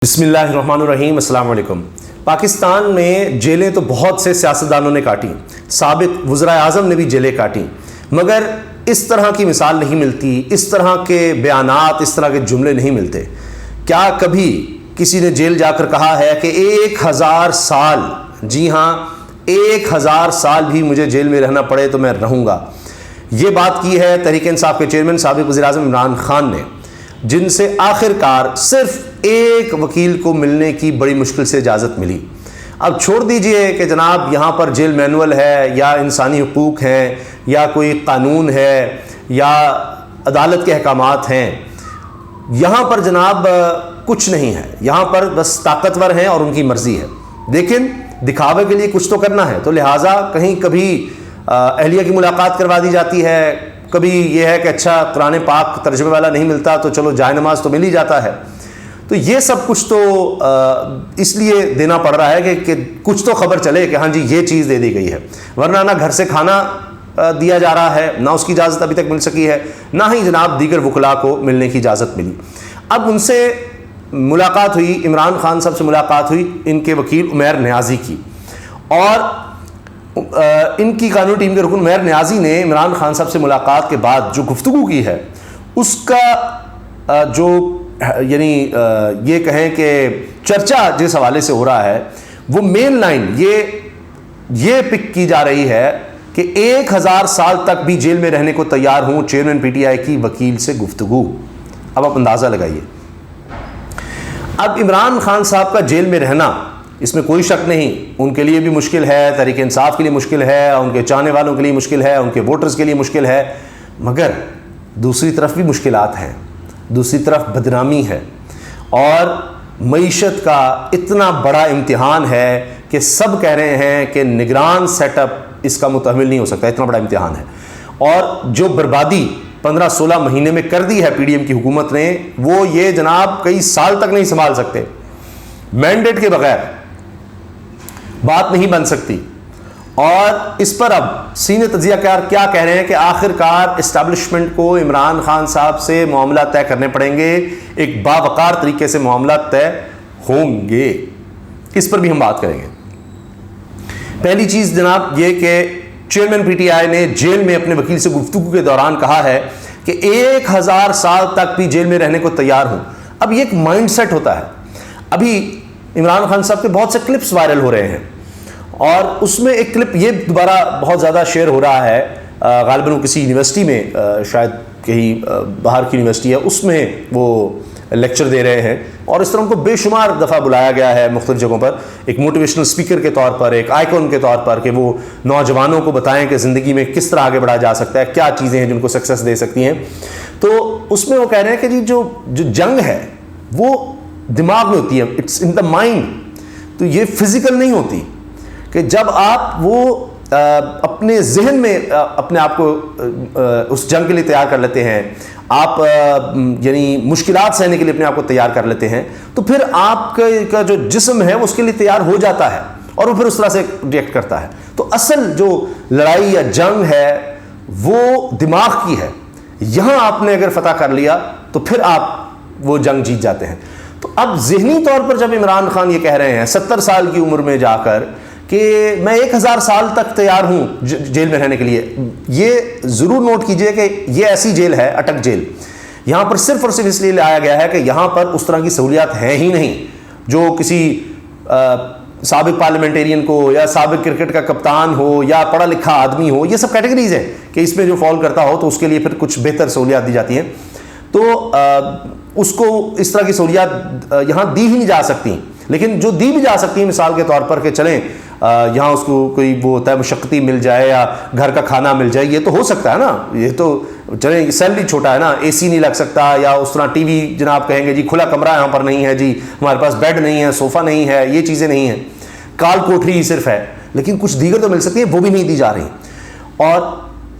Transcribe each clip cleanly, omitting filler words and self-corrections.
بسم اللہ الرحمن الرحیم۔ السلام علیکم۔ پاکستان میں جیلیں تو بہت سے سیاستدانوں نے کاٹی، سابق وزراء اعظم نے بھی جیلیں کاٹی، مگر اس طرح کی مثال نہیں ملتی، اس طرح کے بیانات، اس طرح کے جملے نہیں ملتے۔ کیا کبھی کسی نے جیل جا کر کہا ہے کہ 1000 سال، جی ہاں 1000 سال بھی مجھے جیل میں رہنا پڑے تو میں رہوں گا؟ یہ بات کی ہے تحریک انصاف کے چیئرمین سابق وزیر اعظم عمران خان نے، جن سے آخر کار صرف ایک وکیل کو ملنے کی بڑی مشکل سے اجازت ملی۔ اب چھوڑ دیجئے کہ جناب یہاں پر جیل مینول ہے یا انسانی حقوق ہیں یا کوئی قانون ہے یا عدالت کے احکامات ہیں، یہاں پر جناب کچھ نہیں ہے، یہاں پر بس طاقتور ہیں اور ان کی مرضی ہے، لیکن دکھاوے کے لیے کچھ تو کرنا ہے، تو لہٰذا کہیں کبھی اہلیہ کی ملاقات کروا دی جاتی ہے، کبھی یہ ہے کہ اچھا قرآن پاک ترجمے والا نہیں ملتا تو چلو جائے نماز تو مل ہی جاتا ہے۔ تو یہ سب کچھ تو اس لیے دینا پڑ رہا ہے کہ کچھ تو خبر چلے کہ ہاں جی یہ چیز دے دی گئی ہے، ورنہ نہ گھر سے کھانا دیا جا رہا ہے، نہ اس کی اجازت ابھی تک مل سکی ہے، نہ ہی جناب دیگر وکلاء کو ملنے کی اجازت ملی۔ اب ان سے ملاقات ہوئی، عمران خان صاحب سے ملاقات ہوئی، ان کے وکیل عمیر نیازی کی، اور ان کی قانونی ٹیم کے رکن عمیر نیازی نے عمران خان صاحب سے ملاقات کے بعد جو گفتگو کی ہے، اس کا جو یعنی یہ کہیں کہ چرچا جس حوالے سے ہو رہا ہے، وہ مین لائن یہ پک کی جا رہی ہے کہ 1000 سال تک بھی جیل میں رہنے کو تیار ہوں، چیئرمین پی ٹی آئی کی وکیل سے گفتگو۔ اب آپ اندازہ لگائیے، اب عمران خان صاحب کا جیل میں رہنا، اس میں کوئی شک نہیں، ان کے لیے بھی مشکل ہے، تحریک انصاف کے لیے مشکل ہے، ان کے چاہنے والوں کے لیے مشکل ہے، ان کے ووٹرز کے لیے مشکل ہے، مگر دوسری طرف بھی مشکلات ہیں، دوسری طرف بدنامی ہے، اور معیشت کا اتنا بڑا امتحان ہے کہ سب کہہ رہے ہیں کہ نگران سیٹ اپ اس کا متحمل نہیں ہو سکتا، اتنا بڑا امتحان ہے۔ اور جو بربادی 15-16 مہینے میں کر دی ہے پی ڈی ایم کی حکومت نے، وہ یہ جناب کئی سال تک نہیں سنبھال سکتے، مینڈیٹ کے بغیر بات نہیں بن سکتی۔ اور اس پر اب سینئر تجزیہ کار کیا کہہ رہے ہیں کہ آخر کار اسٹیبلشمنٹ کو عمران خان صاحب سے معاملہ طے کرنے پڑیں گے، ایک باوقار طریقے سے معاملہ طے ہوں گے، اس پر بھی ہم بات کریں گے۔ پہلی چیز جناب یہ کہ چیئرمین پی ٹی آئی نے جیل میں اپنے وکیل سے گفتگو کے دوران کہا ہے کہ 1000 سال تک بھی جیل میں رہنے کو تیار ہوں۔ اب یہ ایک مائنڈ سیٹ ہوتا ہے۔ ابھی عمران خان صاحب کے بہت سے کلپس وائرل ہو رہے ہیں، اور اس میں ایک کلپ یہ دوبارہ بہت زیادہ شیئر ہو رہا ہے، غالباً وہ کسی یونیورسٹی میں، شاید کہیں باہر کی یونیورسٹی ہے، اس میں وہ لیکچر دے رہے ہیں، اور اس طرح ان کو بے شمار دفعہ بلایا گیا ہے مختلف جگہوں پر، ایک موٹیویشنل اسپیکر کے طور پر، ایک آئیکن کے طور پر، کہ وہ نوجوانوں کو بتائیں کہ زندگی میں کس طرح آگے بڑھا جا سکتا ہے، کیا چیزیں ہیں جن کو سکسیس دے سکتی ہیں۔ تو اس میں وہ کہہ رہے ہیں کہ جی جو جنگ ہے وہ دماغ میں ہوتی ہے، اٹس ان دا مائنڈ، تو یہ فزیکل نہیں ہوتی، کہ جب آپ وہ اپنے ذہن میں اپنے آپ کو اس جنگ کے لیے تیار کر لیتے ہیں، آپ یعنی مشکلات سہنے کے لیے اپنے آپ کو تیار کر لیتے ہیں، تو پھر آپ کا جو جسم ہے اس کے لیے تیار ہو جاتا ہے، اور وہ پھر اس طرح سے ریئیکٹ کرتا ہے۔ تو اصل جو لڑائی یا جنگ ہے وہ دماغ کی ہے، یہاں آپ نے اگر فتح کر لیا تو پھر آپ وہ جنگ جیت جاتے ہیں۔ تو اب ذہنی طور پر جب عمران خان یہ کہہ رہے ہیں 70 سال کی عمر میں جا کر کہ میں 1000 سال تک تیار ہوں جیل میں رہنے کے لیے، یہ ضرور نوٹ کیجئے کہ یہ ایسی جیل ہے، اٹک جیل، یہاں پر صرف اور صرف اس لیے لایا گیا ہے کہ یہاں پر اس طرح کی سہولیات ہیں ہی نہیں جو کسی سابق پارلیمنٹیرین کو یا سابق کرکٹ کا کپتان ہو یا پڑھا لکھا آدمی ہو، یہ سب کیٹیگریز ہیں کہ اس میں جو فال کرتا ہو تو اس کے لیے پھر کچھ بہتر سہولیات دی جاتی ہیں، تو اس کو اس طرح کی سہولیات یہاں دی ہی نہیں جا سکتی، لیکن جو دی بھی جا سکتی ہیں مثال کے طور پر کہ چلیں یہاں اس کو کوئی وہ طے مشقتی مل جائے یا گھر کا کھانا مل جائے، یہ تو ہو سکتا ہے نا، یہ تو چلیں سیلری چھوٹا ہے نا، اے سی نہیں لگ سکتا، یا اس طرح ٹی وی جناب کہیں گے جی کھلا کمرہ یہاں پر نہیں ہے، جی ہمارے پاس بیڈ نہیں ہے، صوفہ نہیں ہے، یہ چیزیں نہیں ہیں، کال کوٹری ہی صرف ہے، لیکن کچھ دیگر تو مل سکتی ہیں، وہ بھی نہیں دی جا رہی۔ اور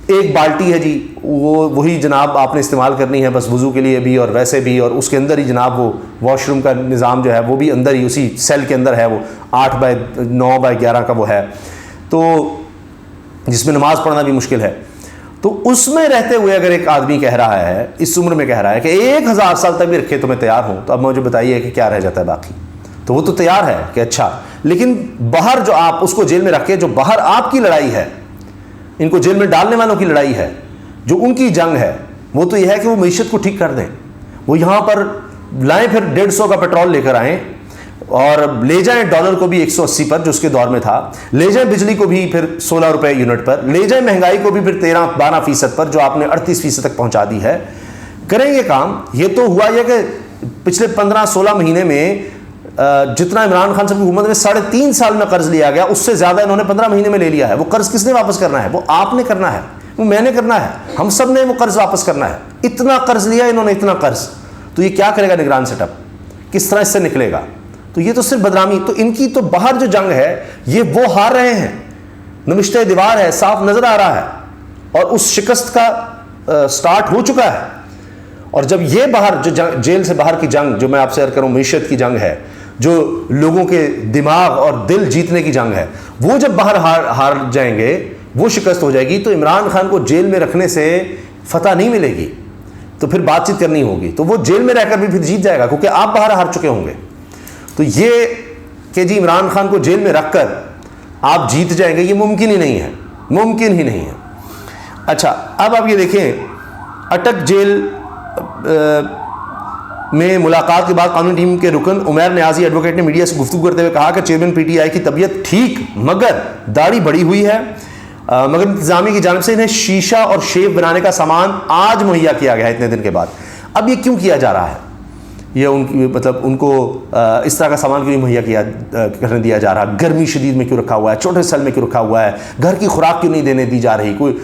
ایک بالٹی ہے جی، وہی جناب آپ نے استعمال کرنی ہے بس وضو کے لیے بھی اور ویسے بھی، اور اس کے اندر ہی جناب وہ واش روم کا نظام جو ہے وہ بھی اندر ہی اسی سیل کے اندر ہے، وہ 8x9x11 کا وہ ہے، تو جس میں نماز پڑھنا بھی مشکل ہے۔ تو اس میں رہتے ہوئے اگر ایک آدمی کہہ رہا ہے، اس عمر میں کہہ رہا ہے کہ 1000 سال تک بھی رکھے تو میں تیار ہوں، تو اب مجھے بتائیے کہ کیا رہ جاتا ہے باقی؟ تو وہ تو تیار ہے کہ اچھا، لیکن باہر جو آپ اس کو جیل میں رکھے، جو باہر آپ کی لڑائی ہے، ان کو جیل میں ڈالنے والوں کی لڑائی ہے، جو ان کی جنگ ہے، وہ تو یہ ہے کہ وہ معیشت کو ٹھیک کر دیں، وہ یہاں پر لائیں، پھر 150 کا پیٹرول لے کر آئیں اور لے جائیں ڈالر کو بھی 180 پر جو اس کے دور میں تھا، لے جائیں بجلی کو بھی پھر 16 روپے یونٹ پر، لے جائیں مہنگائی کو بھی پھر 13-12% پر جو آپ نے 38% تک پہنچا دی ہے۔ کریں یہ کام۔ یہ تو ہوا یہ کہ پچھلے 15-16 مہینے میں جتنا عمران خان صاحب کی حکومت میں 3.5 سال میں قرض لیا گیا، اس سے زیادہ انہوں نے 15 مہینے میں لے لیا ہے۔ وہ قرض کس نے واپس کرنا ہے؟ وہ آپ نے کرنا ہے، وہ میں نے کرنا ہے، ہم سب نے وہ قرض واپس کرنا ہے۔ اتنا قرض لیا انہوں نے، اتنا قرض، تو یہ کیا کرے گا نگران سیٹ اپ؟ کس طرح اس سے نکلے گا؟ تو یہ تو صرف بدنامی۔ تو ان کی تو باہر جو جنگ ہے یہ وہ ہار رہے ہیں، نمشتہ دیوار ہے، صاف نظر آ رہا ہے، اور اس شکست کا سٹارٹ ہو چکا ہے۔ اور جب یہ باہر جو جیل سے باہر کی جنگ، جو میں آپ سے عرض کروں معیشت کی جنگ ہے، جو لوگوں کے دماغ اور دل جیتنے کی جنگ ہے، وہ جب باہر ہار جائیں گے، وہ شکست ہو جائے گی، تو عمران خان کو جیل میں رکھنے سے فتح نہیں ملے گی، تو پھر بات چیت کرنی ہوگی، تو وہ جیل میں رہ کر بھی پھر جیت جائے گا، کیونکہ آپ باہر ہار چکے ہوں گے۔ تو یہ کہ جی عمران خان کو جیل میں رکھ کر آپ جیت جائیں گے، یہ ممکن ہی نہیں ہے، ممکن ہی نہیں ہے۔ اچھا، اب آپ یہ دیکھیں، اٹک جیل میں ملاقات کے بعد قانونی ٹیم کے رکن عمیر نیازی ایڈوکیٹ نے میڈیا سے گفتگو کرتے ہوئے کہا کہ چیئرمین پی ٹی آئی کی طبیعت ٹھیک مگر داڑھی بڑھی ہوئی ہے، مگر انتظامیہ کی جانب سے انہیں شیشہ اور شیو بنانے کا سامان آج مہیا کیا گیا ہے اتنے دن کے بعد۔ اب یہ کیوں کیا جا رہا ہے؟ یہ ان کو اس طرح کا سامان کیوں نہیں مہیا کرنے دیا جا رہا؟ گرمی شدید میں کیوں رکھا ہوا ہے؟ چھوٹے سیل میں کیوں رکھا ہوا ہے؟ گھر کی خوراک کیوں نہیں دینے دی جا رہی؟ کوئی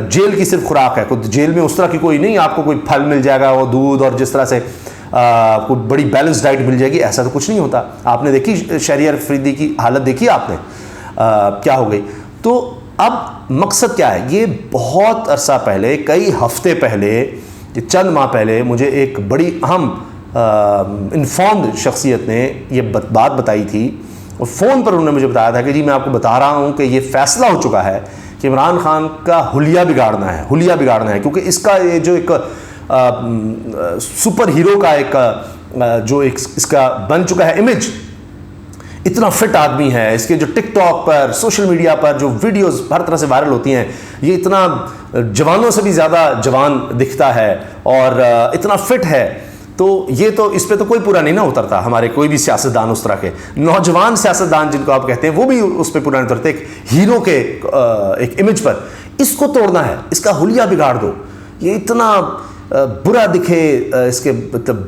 جیل کی صرف خوراک ہے، کوئی جیل میں اس طرح کی کوئی نہیں، آپ کو کوئی پھل مل جائے گا، وہ دودھ اور جس طرح سے کوئی بڑی بیلنس ڈائٹ مل جائے گی، ایسا تو کچھ نہیں ہوتا۔ آپ نے دیکھی شہریار فریدی کی حالت، دیکھی آپ نے کیا ہو گئی۔ تو اب مقصد کیا ہے؟ یہ بہت عرصہ پہلے، کئی ہفتے پہلے، چند ماہ پہلے مجھے ایک بڑی اہم انفارمڈ شخصیت نے یہ بات بتائی تھی، اور فون پر انہوں نے مجھے بتایا تھا کہ جی میں آپ کو بتا رہا ہوں کہ یہ فیصلہ ہو چکا ہے کہ عمران خان کا حلیہ بگاڑنا ہے، حلیہ بگاڑنا ہے، کیونکہ اس کا یہ جو ایک سپر ہیرو کا ایک جو ایک اس کا بن چکا ہے امیج، اتنا فٹ آدمی ہے، اس کے جو ٹک ٹاک پر، سوشل میڈیا پر جو ویڈیوز ہر طرح سے وائرل ہوتی ہیں، یہ اتنا جوانوں سے بھی زیادہ جوان دکھتا ہے اور اتنا فٹ ہے، تو یہ تو اس پہ تو کوئی پورا نہیں نہ اترتا۔ ہمارے کوئی بھی سیاستدان اس طرح کے نوجوان سیاستدان جن کو آپ کہتے ہیں، وہ بھی اس پہ پورا نہیں اترتے ایک ہیرو کے ایک امیج پر۔ اس کو توڑنا ہے، اس کا حلیہ بگاڑ دو، یہ اتنا برا دکھے، اس کے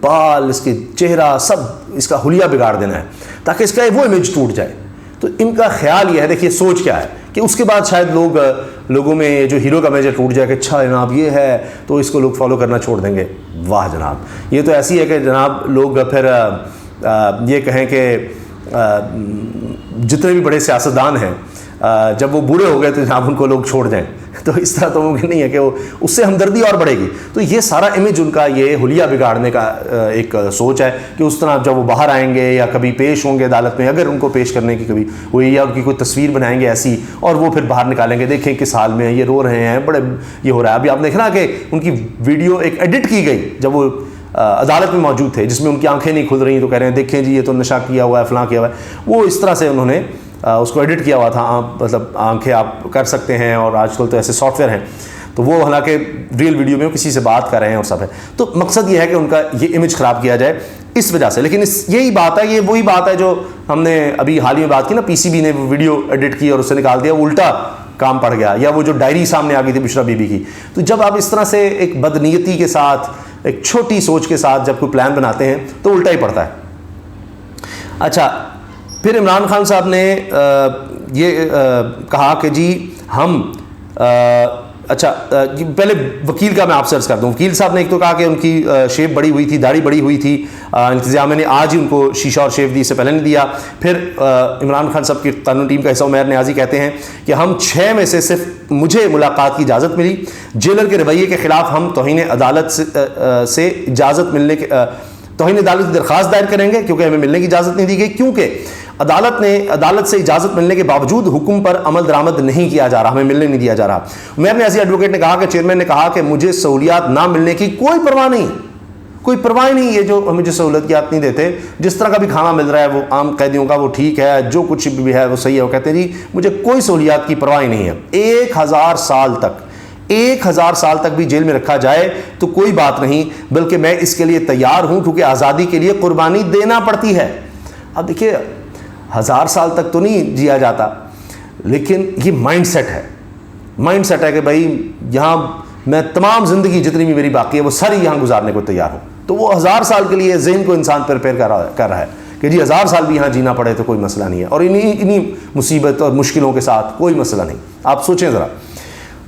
بال، اس کے چہرہ، سب اس کا حلیہ بگاڑ دینا ہے تاکہ اس کا وہ امیج ٹوٹ جائے۔ تو ان کا خیال یہ ہے، دیکھیے سوچ کیا ہے کہ اس کے بعد شاید لوگوں میں جو ہیرو کا امیج ٹوٹ جائے کہ اچھا جناب یہ ہے، تو اس کو لوگ فالو کرنا چھوڑ دیں گے۔ واہ جناب، یہ تو ایسی ہے کہ جناب لوگ پھر یہ کہیں کہ جتنے بھی بڑے سیاستدان ہیں جب وہ بوڑھے ہو گئے تو جناب ان کو لوگ چھوڑ جائیں، تو اس طرح تو ممکن نہیں ہے کہ وہ اس سے ہمدردی اور بڑھے گی۔ تو یہ سارا امیج ان کا یہ حلیہ بگاڑنے کا ایک سوچ ہے کہ اس طرح جب وہ باہر آئیں گے یا کبھی پیش ہوں گے عدالت میں، اگر ان کو پیش کرنے کی کبھی ہوئی، یا ان کی کوئی تصویر بنائیں گے ایسی اور وہ پھر باہر نکالیں گے، دیکھیں کس حال میں یہ رو رہے ہیں، بڑے یہ ہو رہا ہے۔ ابھی آپ دیکھنا کہ ان کی ویڈیو ایک ایڈٹ کی گئی جب وہ عدالت میں موجود تھے، جس میں ان کی آنکھیں نہیں کھل رہی، تو کہہ رہے ہیں دیکھیں جی یہ تو نشہ کیا ہوا ہے، فلاں کیا ہوا ہے۔ وہ اس طرح سے انہوں نے اس کو ایڈٹ کیا ہوا تھا، مطلب آنکھیں آپ کر سکتے ہیں، اور آج کل تو ایسے سافٹ ویئر ہیں، تو وہ حالانکہ ریئل ویڈیو میں کسی سے بات کر رہے ہیں اور سب ہے۔ تو مقصد یہ ہے کہ ان کا یہ امیج خراب کیا جائے اس وجہ سے۔ لیکن یہی بات ہے، یہ وہی بات ہے جو ہم نے ابھی حال ہی میں بات کی نا، پی سی بی نے ویڈیو ایڈٹ کی اور اسے نکال دیا، وہ الٹا کام پڑ گیا، یا وہ جو ڈائری سامنے آ گئی تھی بشرا بی بی کی۔ تو جب آپ اس طرح سے ایک بدنیتی کے ساتھ، ایک چھوٹی سوچ کے ساتھ جب کوئی پلان بناتے ہیں تو الٹا ہی پڑتا ہے۔ اچھا، پھر عمران خان صاحب نے یہ کہا کہ جی ہم اچھا پہلے وکیل کا میں آپ سے عرض کر دوں۔ وکیل صاحب نے ایک تو کہا کہ ان کی شیو بڑی ہوئی تھی، داڑھی بڑی ہوئی تھی، انتظامیہ نے آج ہی ان کو شیشہ اور شیو دی، اس سے پہلے نہیں دیا۔ پھر عمران خان صاحب کی قانون ٹیم کا حصہ عمیر نیازی کہتے ہیں کہ ہم 6 میں سے صرف مجھے ملاقات کی اجازت ملی، جیلر کے رویے کے خلاف ہم توہین عدالت سے اجازت ملنے کے توہین عدالت کی درخواست دائر کریں گے کیونکہ ہمیں ملنے کی اجازت نہیں دی گئی، کیونکہ عدالت سے اجازت ملنے کے باوجود حکم پر عمل درآمد نہیں کیا جا رہا، ہمیں ملنے نہیں دیا جا رہا۔ عمیر نیازی ایڈوکیٹ نے کہا کہ چیئرمین نے کہا کہ مجھے سہولیات نہ ملنے کی کوئی پرواہ نہیں، کوئی پرواہ نہیں، یہ جو مجھے سہولتیات نہیں دیتے، جس طرح کا بھی کھانا مل رہا ہے وہ عام قیدیوں کا وہ ٹھیک ہے، جو کچھ بھی ہے وہ صحیح ہے، وہ کہتے ہیں جی مجھے کوئی سہولیات کی پرواہ ہی نہیں ہے۔ 1000 سال تک بھی جیل میں رکھا جائے تو کوئی بات نہیں، بلکہ میں اس کے لیے تیار ہوں کیونکہ آزادی کے لیے قربانی دینا پڑتی ہے۔ اب دیکھیے 1000 سال تک تو نہیں جیا جاتا، لیکن یہ مائنڈ سیٹ ہے کہ بھائی یہاں میں تمام زندگی جتنی بھی میری باقی ہے وہ ساری یہاں گزارنے کو تیار ہوں، تو وہ 1000 سال کے لیے ذہن کو انسان پریپیئر کر رہا ہے کہ جی 1000 سال بھی یہاں جینا پڑے تو کوئی مسئلہ نہیں ہے، اور انہی مصیبت اور مشکلوں کے ساتھ کوئی مسئلہ نہیں۔ آپ سوچیں ذرا،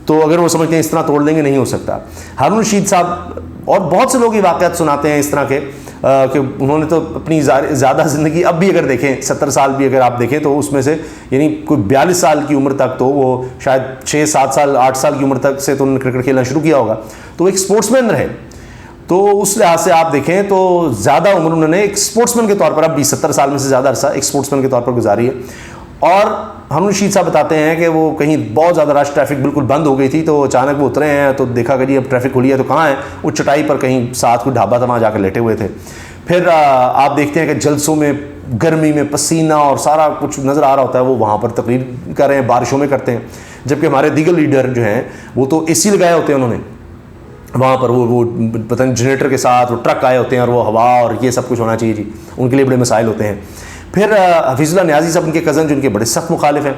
تو اگر وہ سمجھتے ہیں اس طرح توڑ دیں گے، نہیں ہو سکتا۔ ہارون رشید صاحب اور بہت سے لوگ یہ واقعات سناتے ہیں اس طرح کے کہ انہوں نے تو اپنی زیادہ زندگی، اب بھی اگر دیکھیں 70 سال بھی اگر آپ دیکھیں تو اس میں سے یعنی کوئی 42 سال کی عمر تک تو وہ شاید 6-7 سال 8 سال کی عمر تک سے تو انہوں نے کرکٹ کھیلنا شروع کیا ہوگا، تو وہ ایک سپورٹس مین رہے، تو اس لحاظ سے آپ دیکھیں تو زیادہ عمر انہوں نے ایک سپورٹس مین کے طور پر اب بھی 70 سال میں سے زیادہ عرصہ ایک سپورٹس مین کے طور پر گزاری ہے۔ اور ہارون رشید صاحب بتاتے ہیں کہ وہ کہیں بہت زیادہ رش، ٹریفک بالکل بند ہو گئی تھی، تو اچانک وہ اترے ہیں تو دیکھا کہ جی اب ٹریفک کھلی ہے تو کہاں ہے، وہ چٹائی پر کہیں ساتھ کوئی ڈھابا تھا وہاں جا کر لیٹے ہوئے تھے۔ پھر آپ دیکھتے ہیں کہ جلسوں میں گرمی میں پسینہ اور سارا کچھ نظر آ رہا ہوتا ہے، وہ وہاں پر تقریر کر رہے ہیں، بارشوں میں کرتے ہیں، جبکہ ہمارے دیگر لیڈر جو ہیں وہ تو اے سی لگائے ہوتے ہیں انہوں نے وہاں پر، وہ پتہ نہیں جنریٹر کے ساتھ وہ ٹرک آئے ہوتے ہیں اور وہ ہوا اور یہ سب کچھ ہونا چاہیے جی، ان کے لیے بڑے مسائل ہوتے ہیں۔ پھر حفیظ اللہ نیازی صاحب ان کے کزن جو ان کے بڑے سخت مخالف ہیں،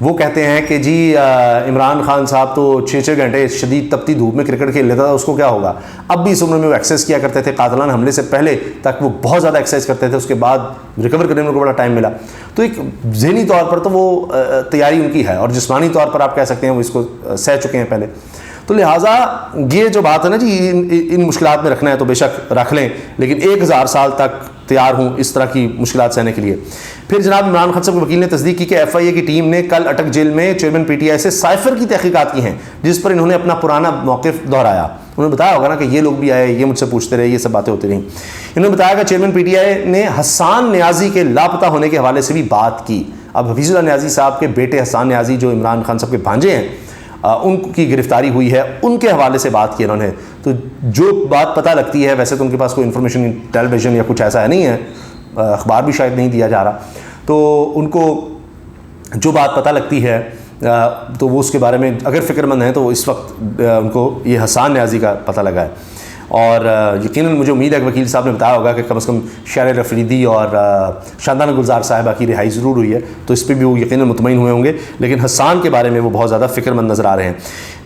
وہ کہتے ہیں کہ جی عمران خان صاحب تو 6 گھنٹے شدید تپتی دھوپ میں کرکٹ کھیل لیتا تھا، اس کو کیا ہوگا؟ اب بھی اس عمر میں وہ ایکسرسائز کیا کرتے تھے، قاتلانہ حملے سے پہلے تک وہ بہت زیادہ ایکسرسائز کرتے تھے، اس کے بعد ریکور کرنے میں ان کو بڑا ٹائم ملا۔ تو ایک ذہنی طور پر تو وہ تیاری ان کی ہے، اور جسمانی طور پر آپ کہہ سکتے ہیں وہ اس کو سہ چکے ہیں پہلے۔ تو لہٰذا یہ جو بات ہے نا جی ان مشکلات میں رکھنا ہے تو بے شک رکھ لیں، لیکن 1000 سال تک تیار ہوں اس طرح کی مشکلات سہنے کے لیے۔ پھر جناب عمران خان صاحب کے وکیل نے تصدیق کی کہ ایف آئی اے کی ٹیم نے کل اٹک جیل میں چیئرمین پی ٹی آئی سے سائفر کی تحقیقات کی ہیں، جس پر انہوں نے اپنا پرانا موقف دہرایا۔ انہوں نے بتایا ہوگا نا کہ یہ لوگ بھی آئے، یہ مجھ سے پوچھتے رہے، یہ سب باتیں ہوتی رہیں۔ انہوں نے بتایا کہ چیئرمین پی ٹی آئی نے حسان نیازی کے لاپتہ ہونے کے حوالے سے بھی بات کی۔ اب حفیظ اللہ نیازی صاحب کے بیٹے حسان نیازی جو عمران خان صاحب کے بھانجے ہیں، ان کی گرفتاری ہوئی ہے، ان کے حوالے سے بات کی انہوں نے۔ تو جو بات پتہ لگتی ہے، ویسے تو ان کے پاس کوئی انفارمیشن ٹیلی ویژن یا کچھ ایسا نہیں ہے، اخبار بھی شاید نہیں دیا جا رہا، تو ان کو جو بات پتہ لگتی ہے تو وہ اس کے بارے میں اگر فکر مند ہیں تو اس وقت ان کو یہ حسان نیازی کا پتہ لگا ہے۔ اور یقیناً مجھے امید ہے کہ وکیل صاحب نے بتایا ہوگا کہ کم از کم شہر افریدی اور شاندانہ گلزار صاحبہ کی رہائی ضرور ہوئی ہے، تو اس پہ بھی وہ یقیناً مطمئن ہوئے ہوں گے، لیکن حسان کے بارے میں وہ بہت زیادہ فکر مند نظر آ رہے ہیں۔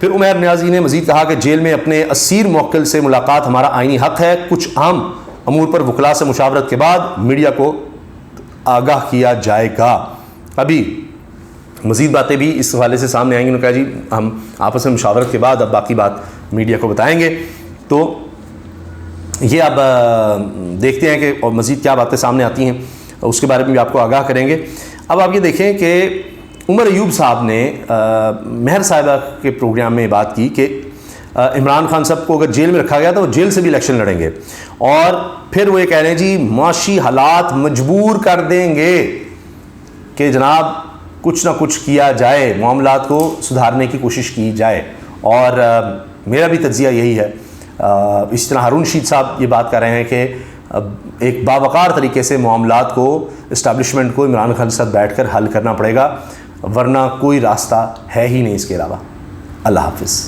پھر عمیر نیازی نے مزید کہا کہ جیل میں اپنے اسیر موکل سے ملاقات ہمارا آئینی حق ہے، کچھ اہم امور پر وکلاء سے مشاورت کے بعد میڈیا کو آگاہ کیا جائے گا۔ ابھی مزید باتیں بھی اس حوالے سے سامنے آئیں گی، انہوں نے کہا جی ہم آپس میں مشاورت کے بعد اب باقی بات میڈیا کو بتائیں گے۔ تو یہ اب دیکھتے ہیں کہ اور مزید کیا باتیں سامنے آتی ہیں، اس کے بارے میں بھی آپ کو آگاہ کریں گے۔ اب آپ یہ دیکھیں کہ عمر ایوب صاحب نے مہر صاحبہ کے پروگرام میں بات کی کہ عمران خان صاحب کو اگر جیل میں رکھا گیا تو وہ جیل سے بھی الیکشن لڑیں گے، اور پھر وہ یہ کہہ رہے ہیں جی معاشی حالات مجبور کر دیں گے کہ جناب کچھ نہ کچھ کیا جائے، معاملات کو سدھارنے کی کوشش کی جائے، اور میرا بھی تجزیہ یہی ہے۔ اس طرح ہارون رشید صاحب یہ بات کر رہے ہیں کہ ایک باوقار طریقے سے معاملات کو اسٹیبلشمنٹ کو عمران خان کے ساتھ بیٹھ کر حل کرنا پڑے گا، ورنہ کوئی راستہ ہے ہی نہیں اس کے علاوہ۔ اللہ حافظ۔